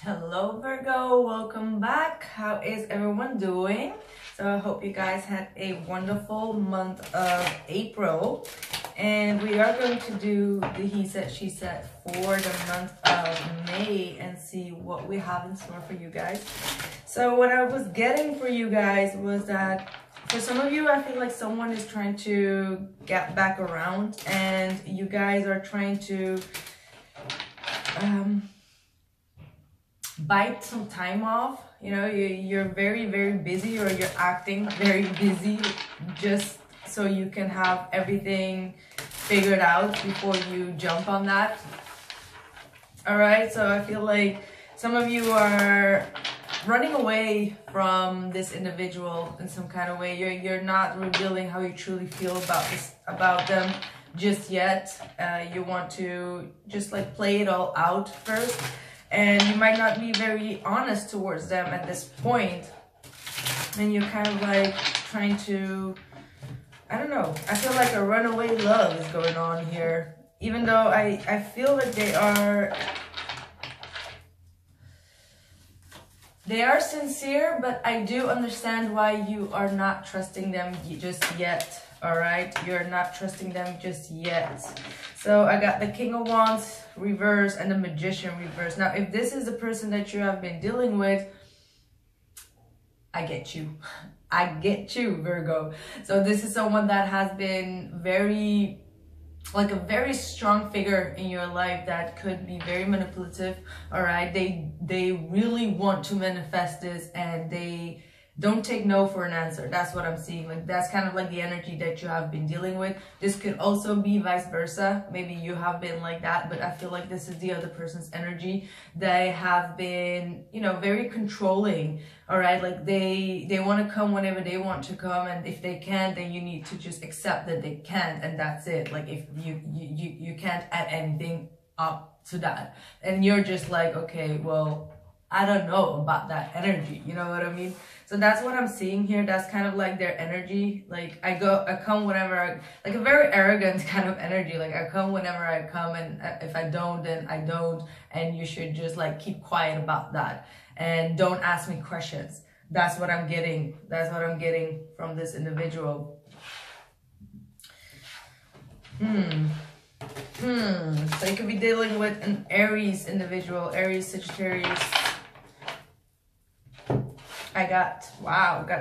Hello Virgo, welcome back. How is everyone doing? So I hope you guys had a wonderful month of April, and we are going to do the he said she said for the month of May and see what we have in store for you guys. So what I was getting for you guys was that for some of you, I feel like someone is trying to get back around and you guys are trying to bite some time off. You know, you're very busy, or you're acting very busy just so you can have everything figured out before you jump on that. All right, so I feel like some of you are running away from this individual in some kind of way. You're not revealing how you truly feel about them just yet. You want to just like play it all out first. And you might not be very honest towards them at this point. And you're kind of like trying to, I don't know. I feel like a runaway love is going on here. Even though I feel like they are sincere, but I do understand why you are not trusting them just yet. All right, you're not trusting them just yet. So I got the King of Wands reverse and the Magician reverse. Now, if this is the person that you have been dealing with, I get you. I get you, Virgo. So this is someone that has been very, like a very strong figure in your life that could be very manipulative. All right, they really want to manifest this, and they don't take no for an answer. That's what I'm seeing. Like, that's kind of like the energy that you have been dealing with. This could also be vice versa. Maybe you have been like that, but I feel like this is the other person's energy. They have been, you know, very controlling. All right, like they want to come whenever they want to come, and if they can't, then you need to just accept that they can't, and that's it. Like, if you can't add anything up to that, and you're just like, okay, well, I don't know about that energy. You know what I mean? So that's what I'm seeing here. That's kind of like their energy. Like, I come whenever like a very arrogant kind of energy. Like, I come whenever I come, and if I don't, then I don't. And you should just like keep quiet about that. And don't ask me questions. That's what I'm getting. That's what I'm getting from this individual. So you could be dealing with an Aries individual, Aries, Sagittarius. I got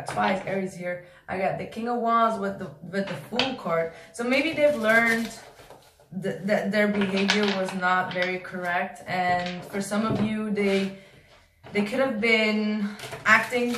twice Aries here. I got the King of Wands with the Fool card. So maybe they've learned that their behavior was not very correct, and for some of you, they could have been acting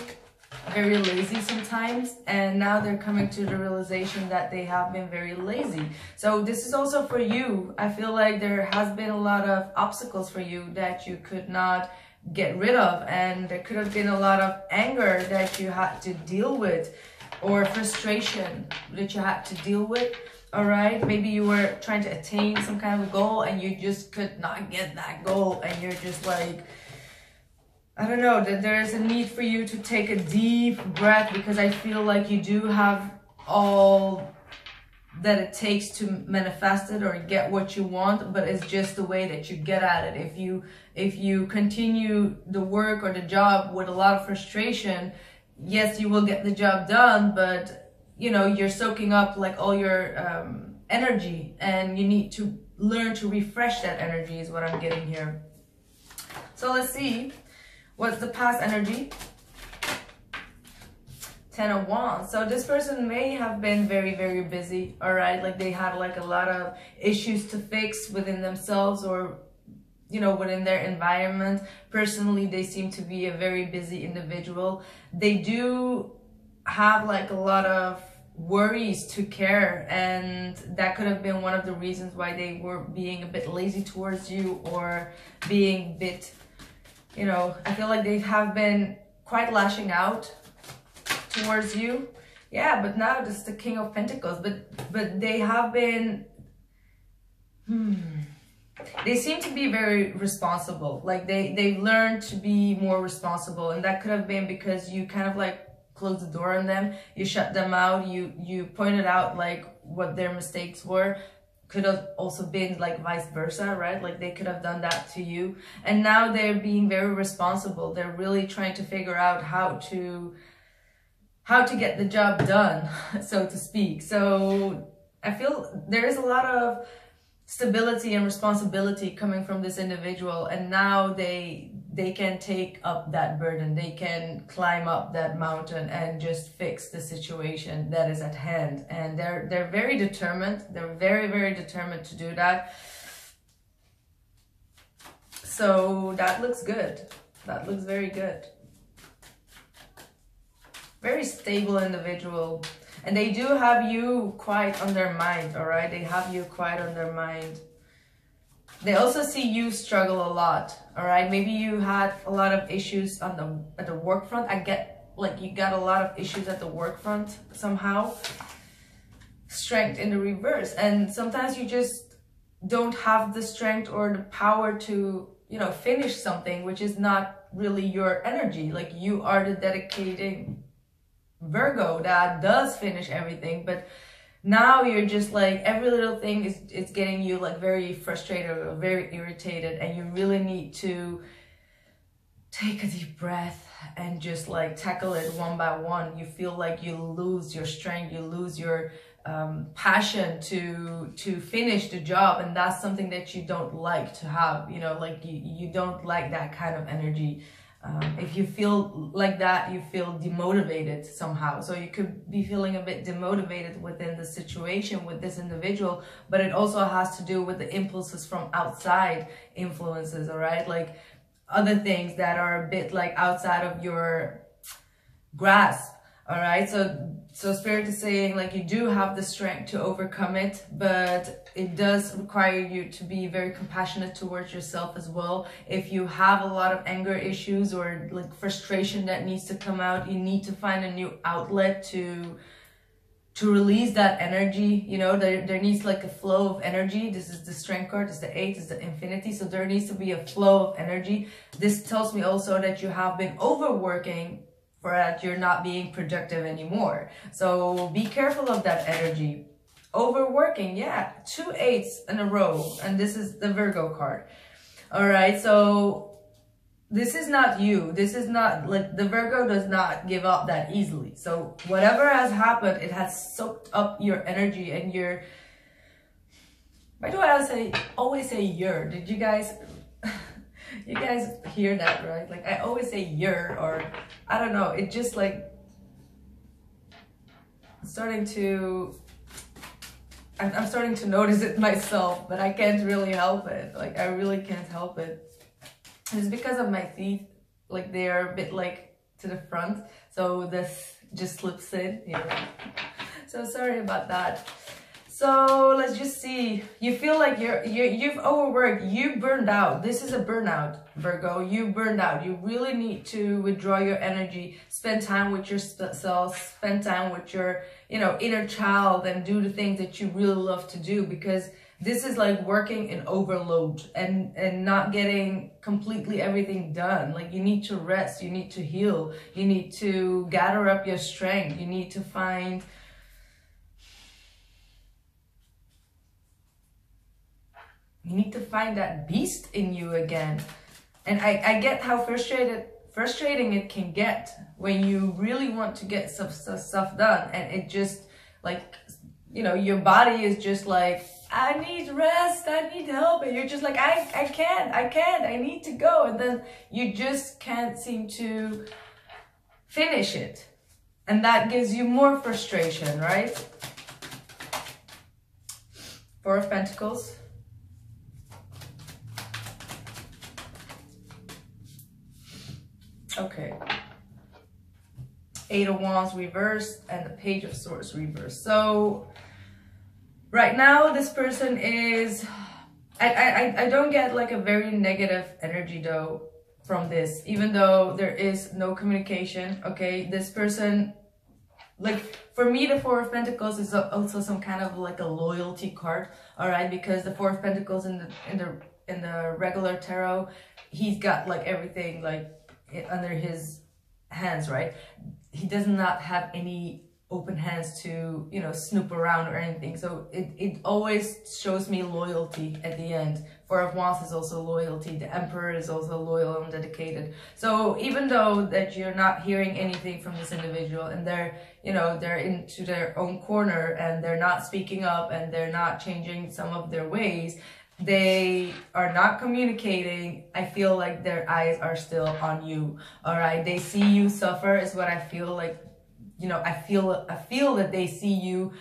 very lazy sometimes, and now they're coming to the realization that they have been very lazy. So this is also for you. I feel like there has been a lot of obstacles for you that you could not get rid of, and there could have been a lot of anger that you had to deal with, or frustration that you had to deal with. All right, maybe you were trying to attain some kind of goal and you just could not get that goal, and you're just like, I don't know, that there's a need for you to take a deep breath, because I feel like you do have all that it takes to manifest it or get what you want, but it's just the way that you get at it. If you continue the work or the job with a lot of frustration, yes, you will get the job done, but you know, you're soaking up like all your energy, and you need to learn to refresh that energy is what I'm getting here. So let's see, what's the past energy? Ten of Wands. So this person may have been very busy. All right, like they had like a lot of issues to fix within themselves, or you know, within their environment. Personally, they seem to be a very busy individual. They do have like a lot of worries to care, and that could have been one of the reasons why they were being a bit lazy towards you, or being a bit, you know, I feel like they have been quite lashing out towards you. Yeah, but now this is the King of Pentacles, but they have been they seem to be very responsible. Like they've learned to be more responsible, and that could have been because you kind of like closed the door on them, you shut them out, you pointed out like what their mistakes were, could have also been like vice versa, right? Like they could have done that to you. And now they're being very responsible. They're really trying to figure out how to get the job done, so to speak. So I feel there is a lot of stability and responsibility coming from this individual, and now they can take up that burden. They can climb up that mountain and just fix the situation that is at hand. And they're very determined. They're very, very determined to do that. So that looks good. That looks very good. Very stable individual. And they do have you quite on their mind, all right? They have you quite on their mind. They also see you struggle a lot, all right? Maybe you had a lot of issues at the work front. I get like you got a lot of issues at the work front somehow. Strength in the reverse. And sometimes you just don't have the strength or the power to, you know, finish something which is not really your energy. Like you are the dedicating Virgo that does finish everything, but now you're just like every little thing is getting you like very frustrated or very irritated, and you really need to take a deep breath and just like tackle it one by one. You feel like you lose your strength, you lose your passion to finish the job, and that's something that you don't like to have, you know, like you don't like that kind of energy. If you feel like that, you feel demotivated somehow. So you could be feeling a bit demotivated within the situation with this individual, but it also has to do with the impulses from outside influences, all right? Like other things that are a bit like outside of your grasp, all right? So Spirit is saying like you do have the strength to overcome it, but it does require you to be very compassionate towards yourself as well. If you have a lot of anger issues or like frustration that needs to come out, you need to find a new outlet to release that energy. You know, there needs like a flow of energy. This is the strength card, this is the 8, this is the infinity. So there needs to be a flow of energy. This tells me also that you have been overworking, for that you're not being productive anymore. So be careful of that energy. Overworking, yeah, 2 8s in a row, and this is the Virgo card. All right, so this is not you. This is not like the Virgo does not give up that easily. So whatever has happened, it has soaked up your energy and your. Why do I always say your? Did you guys? You guys hear that, right? Like I always say your, or I don't know. It just like I'm starting to notice it myself, but I can't really help it. Like I really can't help it. And it's because of my teeth. Like they are a bit like to the front, so this just slips in. Yeah. So sorry about that. So let's just see. You feel like you've overworked. You burned out. This is a burnout, Virgo. You burned out. You really need to withdraw your energy. Spend time with yourself. Spend time with your, you know, inner child, and do the things that you really love to do, because this is like working in overload and not getting completely everything done. Like you need to rest. You need to heal. You need to gather up your strength. You need to find. You need to find that beast in you again. And I get how frustrating it can get when you really want to get stuff done. And it just like, you know, your body is just like, I need rest, I need help. And you're just like, I can't, I need to go. And then you just can't seem to finish it. And that gives you more frustration, right? 4 of Pentacles. Okay, 8 of Wands reversed and the Page of Swords reversed. So right now this person is, I don't get like a very negative energy though from this, even though there is no communication. Okay, this person, like for me, the 4 of Pentacles is also some kind of like a loyalty card. All right, because the 4 of Pentacles in the regular tarot, he's got like everything like under his hands, right? He does not have any open hands to, you know, snoop around or anything. So it always shows me loyalty at the end. Four of Wands is also loyalty. The Emperor is also loyal and dedicated. So even though that you're not hearing anything from this individual, and they're, you know, they're into their own corner and they're not speaking up and they're not changing some of their ways, they are not communicating, I feel like their eyes are still on you. All right, they see you suffer is what I feel like. You know, I feel that they see you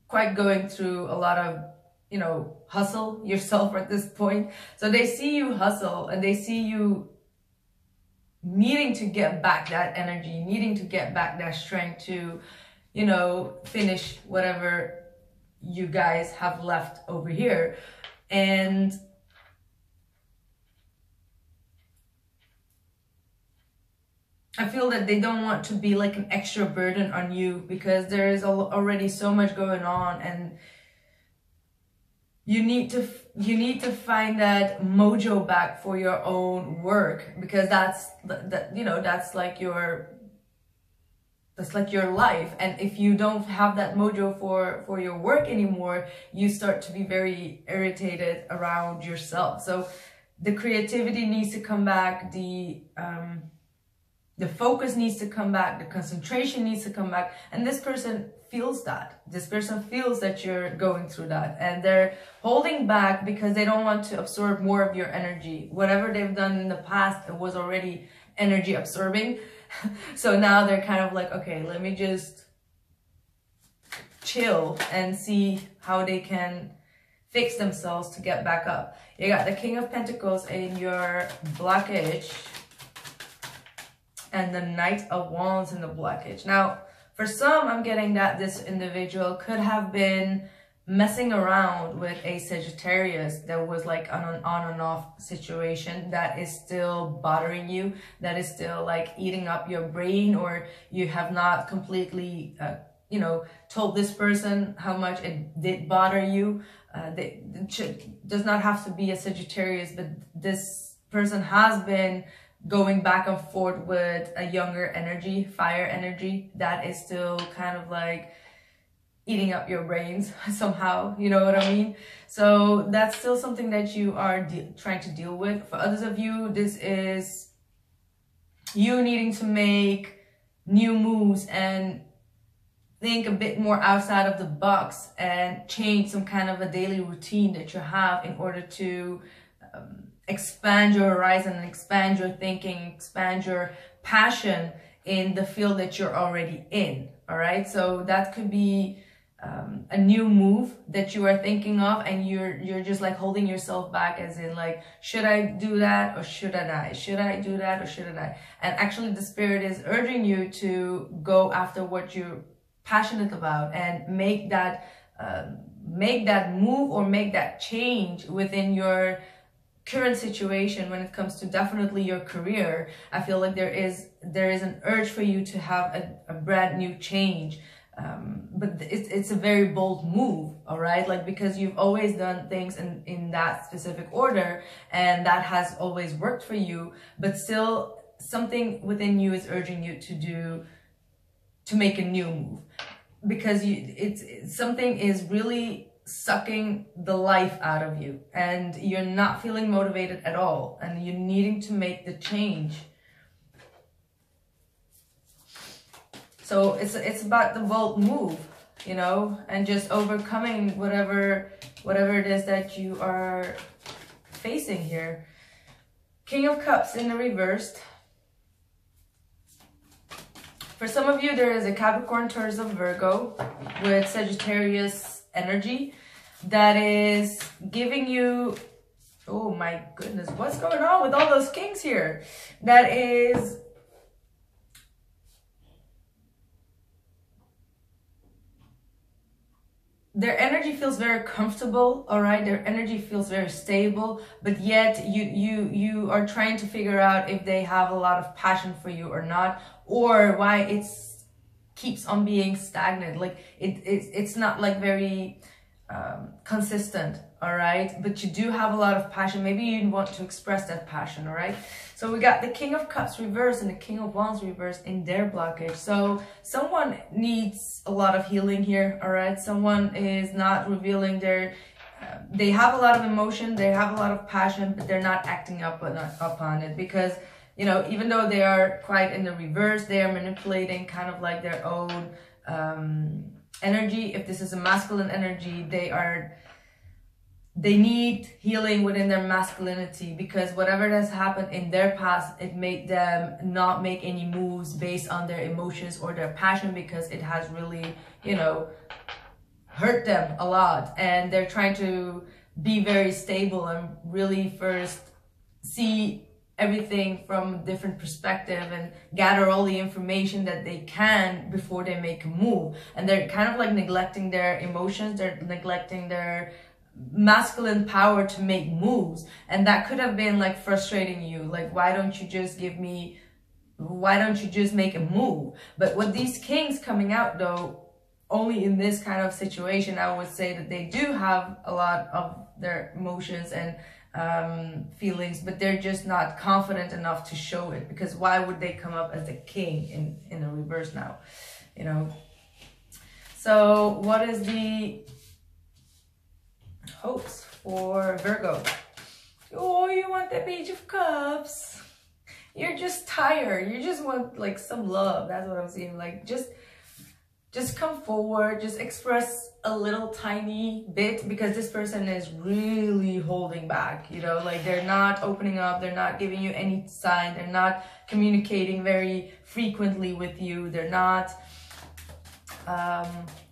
quite going through a lot of, you know, hustle yourself at this point. So they see you hustle and they see you needing to get back that energy, needing to get back that strength to, you know, finish whatever you guys have left over here. And I feel that they don't want to be like an extra burden on you, because there is already so much going on, and you need to find that mojo back for your own work, because that's you know, that's like your life. And if you don't have that mojo for your work anymore, you start to be very irritated around yourself. So the creativity needs to come back, the focus needs to come back, the concentration needs to come back, and this person feels that. This person feels that you're going through that, and they're holding back because they don't want to absorb more of your energy. Whatever they've done in the past, it was already energy absorbing. So now they're kind of like, okay, let me just chill and see how they can fix themselves to get back up. You got the King of Pentacles in your blockage, and the Knight of Wands in the blockage. Now, for some, I'm getting that this individual could have been messing around with a Sagittarius that was like an on and off situation that is still bothering you, that is still like eating up your brain, or you have not completely, you know, told this person how much it did bother you. It does not have to be a Sagittarius, but this person has been going back and forth with a younger energy, fire energy, that is still kind of like eating up your brains somehow, you know what I mean? So that's still something that you are trying to deal with. For others of you, this is you needing to make new moves and think a bit more outside of the box and change some kind of a daily routine that you have in order to expand your horizon, expand your thinking, expand your passion in the field that you're already in. All right, so that could be a new move that you are thinking of, and you're just like holding yourself back, as in like, should I do that or shouldn't I? Should I do that or shouldn't I? And actually the Spirit is urging you to go after what you're passionate about and make that move or make that change within your current situation. When it comes to definitely your career, I feel like there is an urge for you to have a brand new change, but it's a very bold move, all right, like, because you've always done things in that specific order and that has always worked for you, but still something within you is urging you to make a new move, because something is really sucking the life out of you and you're not feeling motivated at all, and you're needing to make the change. So it's about the bold move, you know, and just overcoming whatever it is that you are facing here. King of Cups in the reversed. For some of you, there is a Capricorn, Taurus, of Virgo with Sagittarius energy that is giving you, oh my goodness, what's going on with all those kings here? That is their energy feels very comfortable, all right? Their energy feels very stable, but yet you are trying to figure out if they have a lot of passion for you or not, or why it keeps on being stagnant. Like it's not like very consistent, all right? But you do have a lot of passion. Maybe you want to express that passion, all right? So we got the King of Cups reversed and the King of Wands reversed in their blockage. So someone needs a lot of healing here, all right? Someone is not revealing their... they have a lot of emotion, they have a lot of passion, but they're not acting upon it because, you know, even though they are quite in the reverse, they are manipulating kind of like their own energy. If this is a masculine energy, they need healing within their masculinity, because whatever has happened in their past, it made them not make any moves based on their emotions or their passion, because it has really, you know, hurt them a lot. And they're trying to be very stable and really first see everything from a different perspective and gather all the information that they can before they make a move. And they're kind of like neglecting their emotions, they're neglecting their masculine power to make moves. And that could have been like frustrating you, like, why don't you just make a move? But with these kings coming out though, only in this kind of situation, I would say that they do have a lot of their emotions and feelings, but they're just not confident enough to show it, because why would they come up as the king in the reverse now, you know? So what is the hopes for Virgo? Oh, you want the Page of Cups. You're just tired. You just want like some love. That's what I'm seeing. Like just come forward, just express a little tiny bit, because this person is really holding back, you know, like they're not opening up, they're not giving you any sign, they're not communicating very frequently with you, they're not,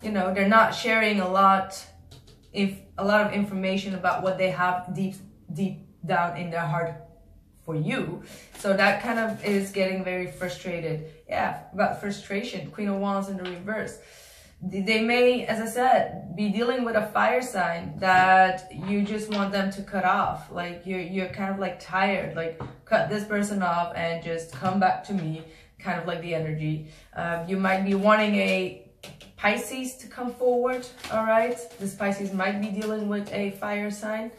you know, they're not sharing a lot of information about what they have deep down in their heart for you. So that kind of is getting very frustrated. Yeah, about frustration. Queen of Wands in the reverse. They may, as I said, be dealing with a fire sign that you just want them to cut off. Like you're kind of like tired, like cut this person off and just come back to me, kind of like the energy. You might be wanting a Pisces to come forward, all right? This Pisces might be dealing with a fire sign.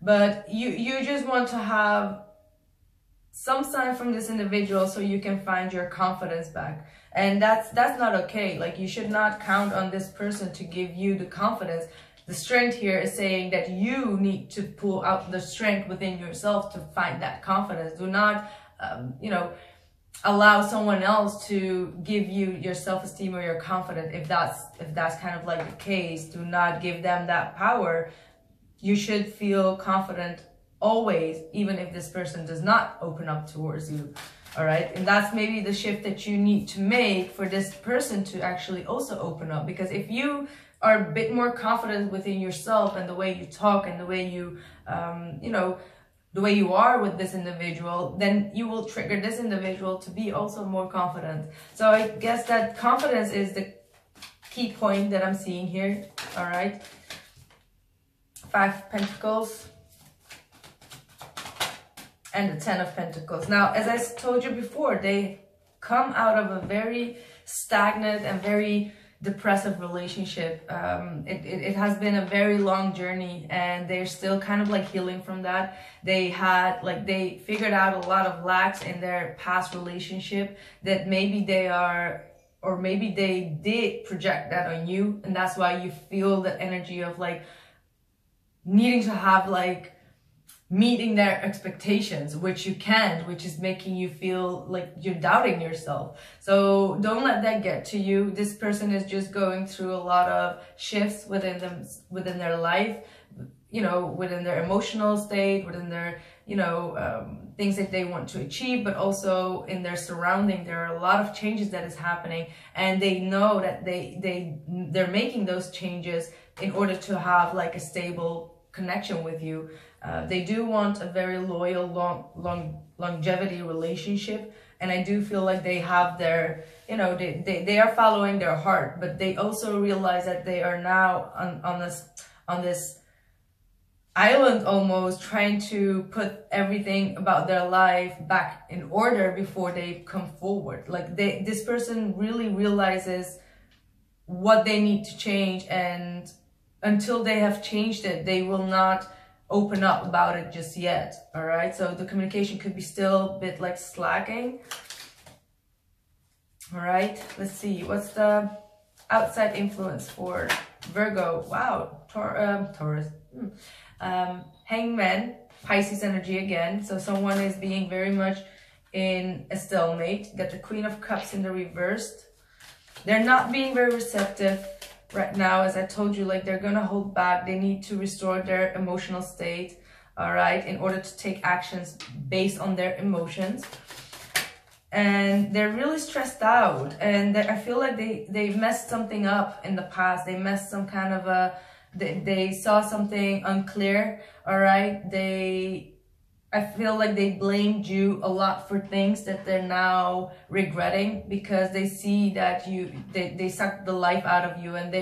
But you just want to have some sign from this individual so you can find your confidence back. And that's not okay. Like, you should not count on this person to give you the confidence. The strength here is saying that you need to pull out the strength within yourself to find that confidence. Do not, you know, allow someone else to give you your self-esteem or your confidence. If that's kind of like the case, do not give them that power. You should feel confident always, even if this person does not open up towards you. All right. And that's maybe the shift that you need to make for this person to actually also open up. Because if you are a bit more confident within yourself and the way you talk and the way you, you know, the way you are with this individual, then you will trigger this individual to be also more confident. So I guess that confidence is the key point that I'm seeing here. All right. 5 of Pentacles and the 10 of Pentacles. Now, as I told you before, they come out of a very stagnant and very depressive relationship. It has been a very long journey, and they're still kind of like healing from that. They figured out a lot of lacks in their past relationship that maybe they are, or maybe they did project that on you, and that's why you feel the energy of like needing to have like meeting their expectations, which you can't, which is making you feel like you're doubting yourself. So don't let that get to you. This person is just going through a lot of shifts within their life, you know, within their emotional state, within their, you know, things that they want to achieve, but also in their surrounding. There are a lot of changes that is happening, and they know that they're making those changes in order to have like a stable connection with you. They do want a very loyal, longevity relationship, and I do feel like they have their, you know, they are following their heart, but they also realize that they are now on this island almost, trying to put everything about their life back in order before they come forward. Like this person really realizes what they need to change, and until they have changed it, they will not open up about it just yet. All right, so the communication could be still a bit like slacking. All right, let's see, what's the outside influence for Virgo? Wow, Taurus. Hangman, Pisces energy again. So someone is being very much in a stalemate. Got the Queen of Cups in the reversed. They're not being very receptive right now. As I told you, like they're gonna hold back. They need to restore their emotional state, all right, in order to take actions based on their emotions. And they're really stressed out, and I feel like they messed something up in the past. They messed some kind of a, they saw something unclear, all right. I feel like they blamed you a lot for things that they're now regretting, because they see that they sucked the life out of you, and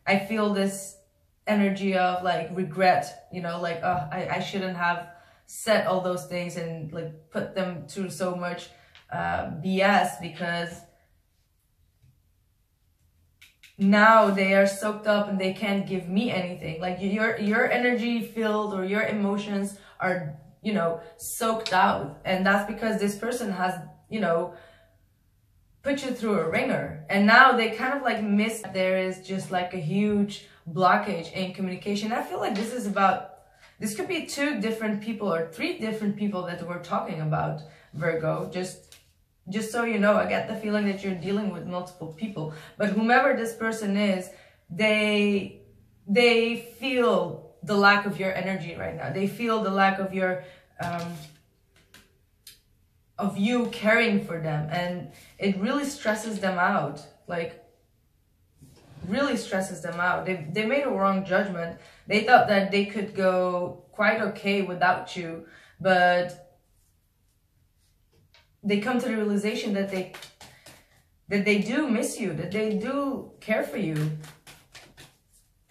I feel this energy of like regret, you know, like, oh, I shouldn't have said all those things and like put them through so much BS, because now they are soaked up and they can't give me anything. Like your energy field or your emotions are, you know, soaked out, and that's because this person has, you know, put you through a ringer, and now they kind of like miss. There is just like a huge blockage in communication. I feel like this could be 2 different people or 3 different people that we're talking about, Virgo. Just so you know, I get the feeling that you're dealing with multiple people, but whomever this person is, they feel the lack of your energy right now. They feel the lack of your, of you caring for them, and it really stresses them out. Like, really stresses them out. They made a wrong judgment. They thought that they could go quite okay without you, but they come to the realization that they do miss you, that they do care for you.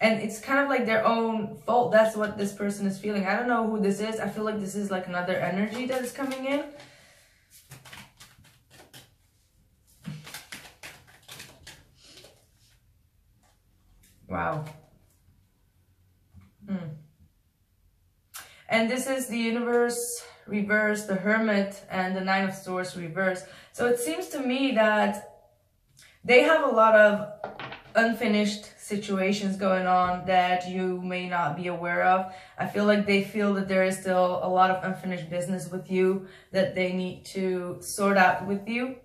And it's kind of like their own fault. That's what this person is feeling. I don't know who this is. I feel like this is like another energy that is coming in. Wow. And this is the Universe reverse, the Hermit, and the 9 of Swords reverse. So it seems to me that they have a lot of unfinished situations going on that you may not be aware of. I feel like they feel that there is still a lot of unfinished business with you that they need to sort out with you.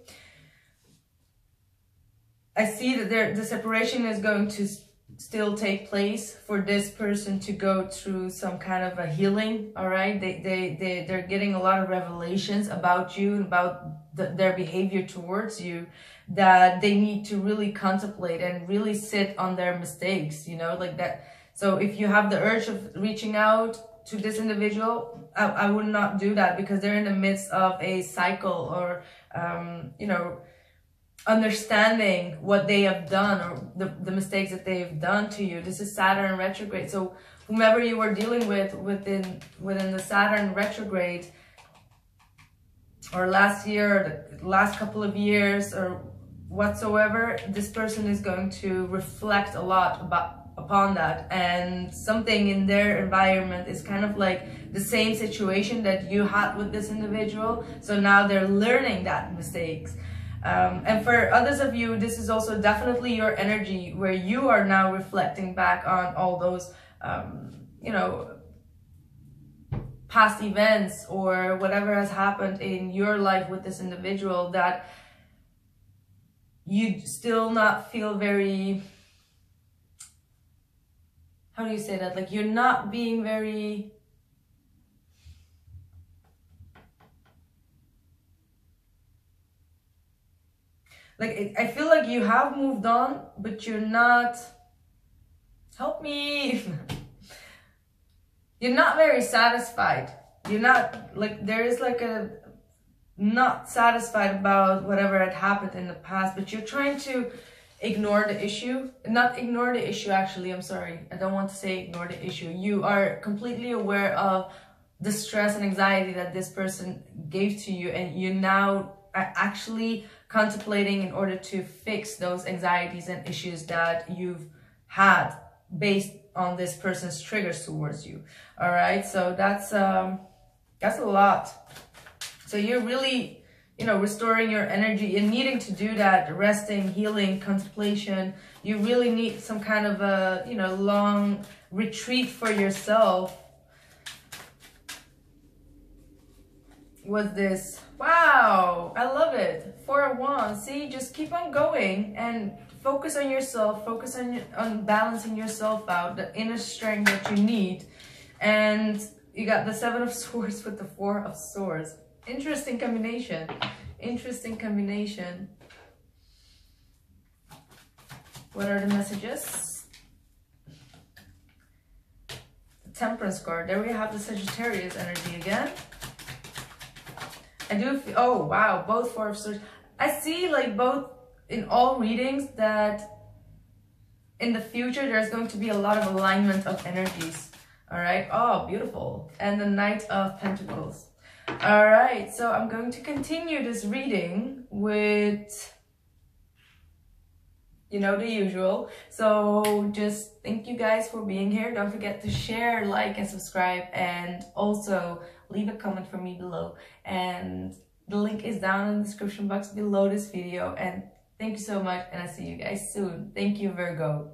I see that the separation is going to still take place for this person to go through some kind of a healing, all right? They're getting a lot of revelations about you and about their behavior towards you that they need to really contemplate and really sit on their mistakes, you know, like that. So if you have the urge of reaching out to this individual, I would not do that, because they're in the midst of a cycle or, you know, understanding what they have done or the mistakes that they've done to you. This is Saturn retrograde. So whomever you were dealing with within the Saturn retrograde, or last year, or the last couple of years, or whatsoever, this person is going to reflect a lot upon that, and something in their environment is kind of like the same situation that you had with this individual. So now they're learning that mistakes. And for others of you, this is also definitely your energy where you are now reflecting back on all those, you know, past events or whatever has happened in your life with this individual that you still not feel very, how do you say that? Like, you're not being very, like, I feel like you have moved on, but you're not, help me, you're not very satisfied. You're not, like, there is like a, not satisfied about whatever had happened in the past, but you're trying to ignore the issue. Not ignore the issue, actually, I'm sorry. I don't want to say ignore the issue. You are completely aware of the stress and anxiety that this person gave to you, and you now are actually contemplating in order to fix those anxieties and issues that you've had based on this person's triggers towards you. All right, so that's a lot. So you're really, you know, restoring your energy and needing to do that, resting, healing, contemplation. You really need some kind of a, you know, long retreat for yourself. With this, wow, I love it. 4 of Wands. See, just keep on going and focus on yourself. Focus on balancing yourself out, the inner strength that you need. And you got the 7 of Swords with the 4 of Swords. Interesting combination. Interesting combination. What are the messages? The Temperance card. There we have the Sagittarius energy again. I do feel, oh wow, both 4 of Swords. I see like both in all readings that in the future there's going to be a lot of alignment of energies. All right, oh beautiful. And the Knight of Pentacles. All right, so I'm going to continue this reading with, you know, the usual. So just thank you guys for being here. Don't forget to share, like, and subscribe, and also leave a comment for me below. And the link is down in the description box below this video. And thank you so much, and I'll see you guys soon. Thank you, Virgo.